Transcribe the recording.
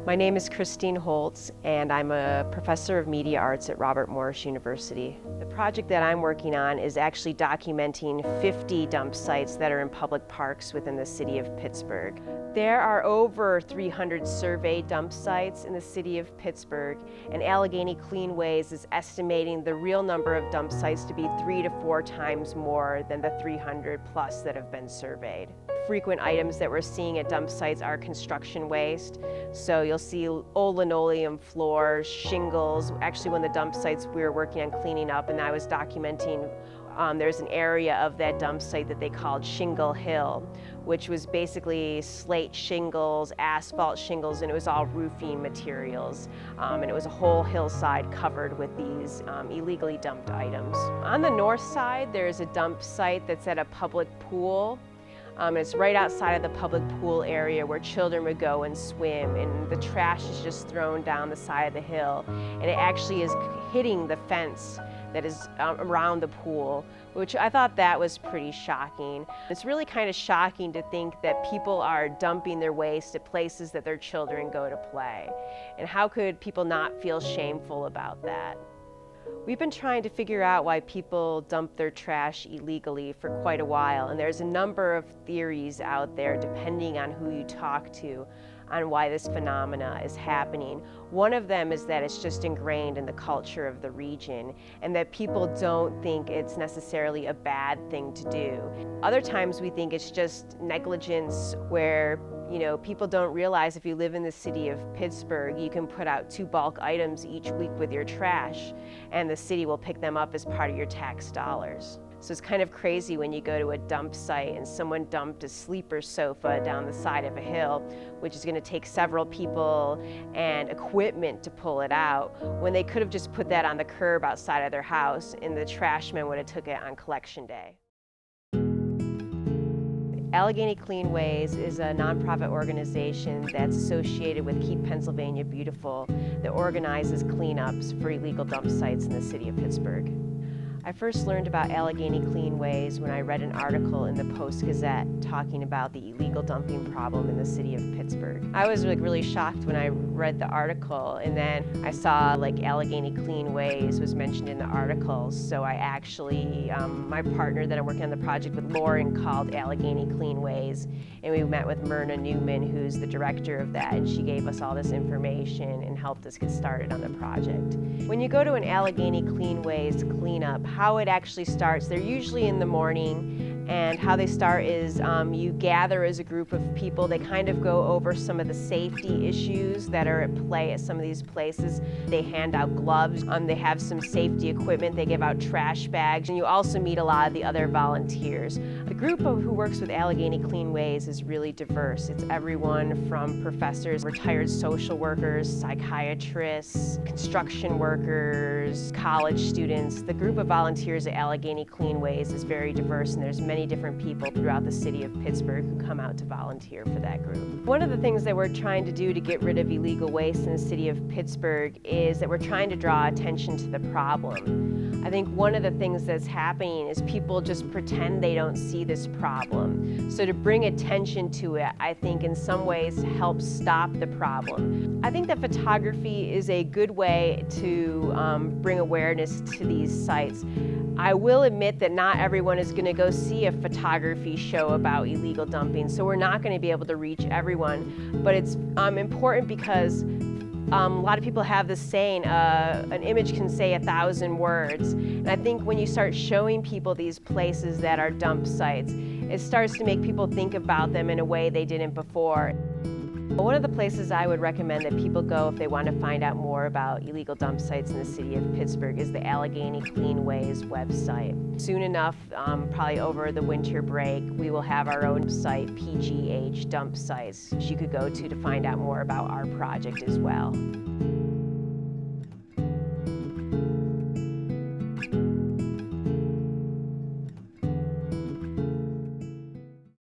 My name is Christine Holtz, and I'm a professor of media arts at Robert Morris University. The project that I'm working on is actually documenting 50 dump sites that are in public parks within the city of Pittsburgh. There are over 300 surveyed dump sites in the city of Pittsburgh, and Allegheny Cleanways is estimating the real number of dump sites to be 3 to 4 times more than the 300 plus that have been surveyed. Frequent items that we're seeing at dump sites are construction waste. So you'll see old linoleum floors, shingles. Actually, one of the dump sites we were working on cleaning up, and I was documenting, there's an area of that dump site that they called Shingle Hill, which was basically slate shingles, asphalt shingles, and it was all roofing materials. And it was a whole hillside covered with these illegally dumped items. On the north side, there's a dump site that's at a public pool. It's right outside of the public pool area where children would go and swim, and the trash is just thrown down the side of the hill, and it actually is hitting the fence that is around the pool, which I thought that was pretty shocking. It's really kind of shocking to think that people are dumping their waste at places that their children go to play, and how could people not feel shameful about that? We've been trying to figure out why people dump their trash illegally for quite a while, and there's a number of theories out there depending on who you talk to on why this phenomena is happening. One of them is that it's just ingrained in the culture of the region and that people don't think it's necessarily a bad thing to do. Other times we think it's just negligence where people don't realize if you live in the city of Pittsburgh, you can put out 2 bulk items each week with your trash, and the city will pick them up as part of your tax dollars. So it's kind of crazy when you go to a dump site and someone dumped a sleeper sofa down the side of a hill, which is going to take several people and equipment to pull it out, when they could have just put that on the curb outside of their house, and the trash men would have took it on collection day. Allegheny Cleanways is a nonprofit organization that's associated with Keep Pennsylvania Beautiful that organizes cleanups for illegal dump sites in the city of Pittsburgh. I first learned about Allegheny Cleanways when I read an article in the Post-Gazette talking about the illegal dumping problem in the city of Pittsburgh. I was really shocked when I read the article, and then I saw Allegheny Cleanways was mentioned in the article, so I actually, my partner that I'm working on the project with, Lauren, called Allegheny Cleanways, and we met with Myrna Newman, who's the director of that, and she gave us all this information and helped us get started on the project. When you go to an Allegheny Cleanways cleanup, how it actually starts, they're usually in the morning, and how they start is you gather as a group of people. They kind of go over some of the safety issues that are at play at some of these places. They hand out gloves, they have some safety equipment, they give out trash bags, and you also meet a lot of the other volunteers. The group who works with Allegheny Cleanways is really diverse. It's everyone from professors, retired social workers, psychiatrists, construction workers, college students. The group of volunteers at Allegheny Cleanways is very diverse, and there's many different people throughout the city of Pittsburgh who come out to volunteer for that group. One of the things that we're trying to do to get rid of illegal waste in the city of Pittsburgh is that we're trying to draw attention to the problem. I think one of the things that's happening is people just pretend they don't see this problem. So to bring attention to it, I think in some ways helps stop the problem. I think that photography is a good way to bring awareness to these sites. I will admit that not everyone is going to go see a photography show about illegal dumping, so we're not going to be able to reach everyone. But it's important because a lot of people have this saying, an image can say 1,000 words. And I think when you start showing people these places that are dump sites, it starts to make people think about them in a way they didn't before. One of the places I would recommend that people go if they want to find out more about illegal dump sites in the city of Pittsburgh is the Allegheny Cleanways website. Soon enough, probably over the winter break, we will have our own site, PGH Dump Sites, which you could go to find out more about our project as well.